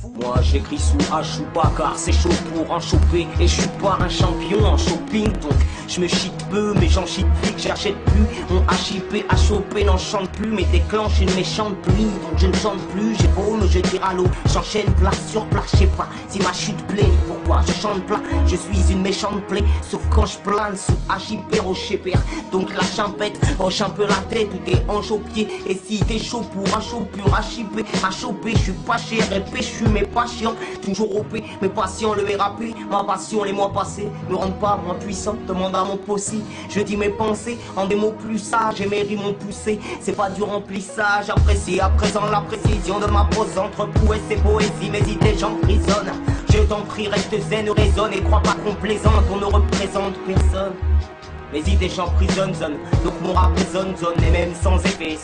fou. Moi j'écris sous H ou pas car c'est chaud pour en choper. Et je suis pas un champion en shopping, donc je me chite peu mais j'en chite vite, j'achète plus. Mon HIP à choper n'en chante plus, mais déclenche une méchante pluie. Donc je ne chante plus, j'ai beau me jeter à l'eau, j'enchaîne place sur place, je sais pas si ma chute plaît. Pourquoi je chante plat, je suis une méchante plaie. Sauf quand je plane sous HIP rocher père. Donc la champette hoche un peu la tête, tout est hanche au pied. Et si t'es chaud pour un show pur HIP à choper, je suis pas cher, épais, je suis mais pas chiant. Toujours OP, mais patient, le RAP, ma passion les mois passés me rendent pas moins puissant, demande à mon possi. Je dis mes pensées en des mots plus sages et mes rimes ont poussé. C'est pas du remplissage, apprécié à présent la précision de ma pose entre prouesse et poésie. Mes idées j'emprisonne, je t'en prie reste zen, raisonne et crois pas qu'on plaisante, on ne représente personne. Mes idées j'emprisonne zone, donc mon rap résonne zone. Et même sans effet,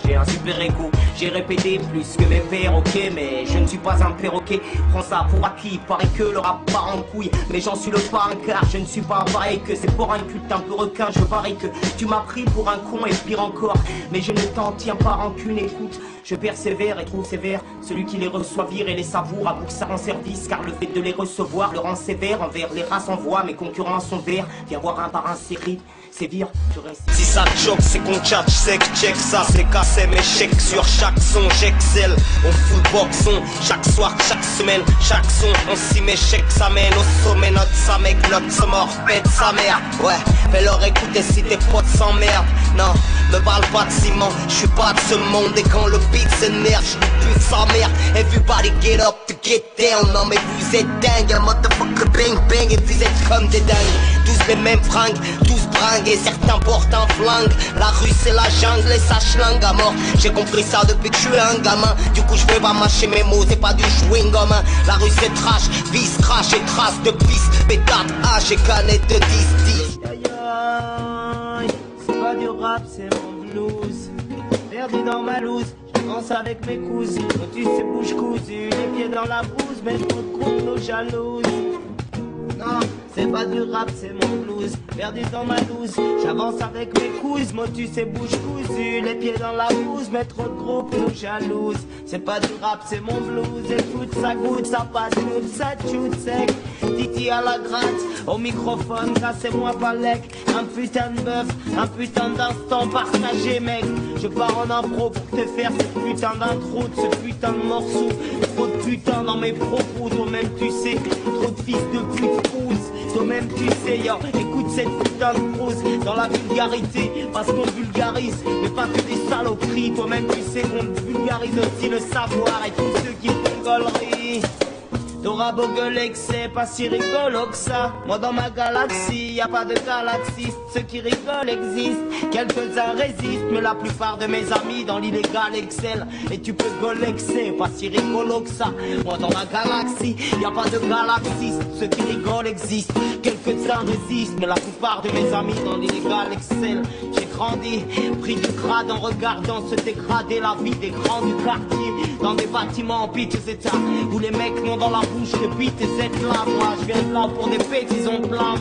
j'ai un super écho. J'ai répété plus que mes pères, ok, mais je ne suis pas un perroquet. Prends ça pour acquis, paraît que le rap part en couille, mais j'en suis le parrain car je ne suis pas pareil que c'est pour un culte un peu requin. Je parie que tu m'as pris pour un con et pire encore, mais je ne t'en tiens pas rancune, écoute. Je persévère et trouve sévère celui qui les reçoit vire et les savoure à bout que ça rend service, car le fait de les recevoir le rend sévère envers les races en voie. Mes concurrents sont verts, viens voir un par un série, sévir, je reste. Si ça te choque, c'est qu'on tchatche sec, check ça, c'est cassé mes chèques sur chaque son, j'excelle. On fout le boxon, chaque soir, chaque semaine, chaque son, on s'y met chèque, ça mène au sommet, note sa mec, note se mort, pète sa mère. Ouais, fais-leur écouter si tes potes s'emmerdent. Non, me parle pas de ciment, je suis pas de ce monde. Et quand le beat s'énerve, je plus de sa mère. Everybody get up to get down. Non mais vous êtes dingue, motherfucker bang bang. Et vous êtes comme des dingues, tous les mêmes fringues, tous bringues. Et certains portent un flingue. La rue c'est la jungle et ça schlingue à mort. J'ai compris ça depuis que je suis un gamin. Du coup je peux pas mâcher mes mots, c'est pas du chewing gum hein. La rue c'est trash, vice, crash et traces de pisse. Pétate, hache et canette de 10-10. C'est pas du rap, c'est mon blues. Perdu dans ma loose, j'avance avec mes cousines. Tu sais bouche cousue, les pieds dans la bouse, mais je retrouve nos jalouses. Non, c'est pas du rap, c'est mon blues. Perdu dans ma loose, j'avance avec mes cousines. Motus et bouche cousue, les pieds dans la bouse, mais trop de groupes nous jalousent. C'est pas du rap, c'est mon blues. Écoute, ça goûte, ça passe tout, ça shoot sec. Titi à la gratte, au microphone, ça c'est moi pas lec. Un putain de bœuf, un putain d'instant partagé mec. Je pars en impro pour te faire ce putain d'intro, de ce putain de morceau. Trop de putain dans mes propos, toi-même tu sais. Trop de fils de pute poussent, toi-même tu sais. Yo, écoute cette putain de prose dans la vulgarité, parce qu'on vulgarise, mais pas que des saloperies. Toi-même tu sais qu'on vulgarise aussi le savoir et tous ceux qui font gaulerie. T'auras beau gueuler que c'est pas si rigolo que ça. Moi dans ma galaxie, y a pas de galaxistes. Ceux qui rigolent existent, quelques-uns résistent, mais la plupart de mes amis dans l'illégal excellent. Et tu peux gueuler que c'est pas si rigolo que ça. Moi dans ma galaxie, y a pas de galaxistes. Ceux qui rigolent existent, quelques-uns résistent, mais la plupart de mes amis dans l'illégal excellent. J'ai grandi, pris du grade en regardant se dégrader la vie des grands du quartier. Dans des bâtiments en piteux état, où les mecs n'ont dans la bouche que bite et cette là. Moi je viens de là pour des bêtises en plein.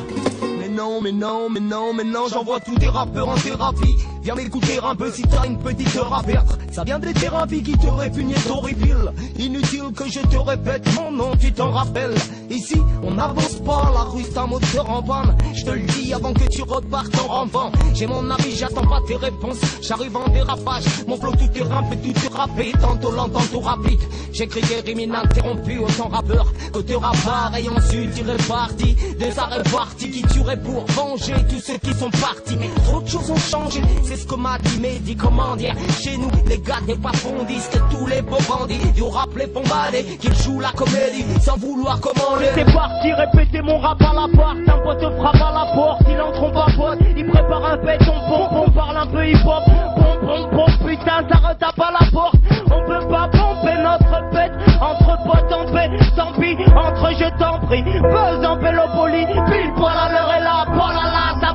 Mais non, j'envoie tous tes rappeurs en thérapie. Viens m'écouter un peu si t'as une petite heure à perdre. Ça vient des thérapies qui te répugnent horrible. Inutile que je te répète mon nom, tu t'en rappelles. Ici, on n'avance pas, la rue c'est un moteur en panne. Je te le dis avant que tu repartes en rampant. J'ai mon avis, j'attends pas tes réponses. J'arrive en dérapage, mon flow tout est rimpé, tout est râpé. Tantôt lent, tantôt rapide. J'écris des rimes ininterrompues, autant rappeur. Côté rappeur, ayant su tirer parti des arrêts partis qui tueraient pour venger tous ceux qui sont partis. Mais trop de choses ont changé, c'est ce que m'a dit Mehdi, comment dire. Chez nous, les gars n'est pas fondistes, tous les beaux bandits du rap les bombardés, qu'ils jouent la comédie sans vouloir commander. C'est parti, répéter mon rap à l'appart. Un pote te frappe à la porte, il entre en papote. Il prépare un pet, on parle un peu hip hop. Putain, ça retape à la porte. On peut pas pomper notre pète. Entre potes en paix, tant pis, entre je t'en prie. Buzz en Pélopolis, pile poil à l'heure et là, oh là là, ça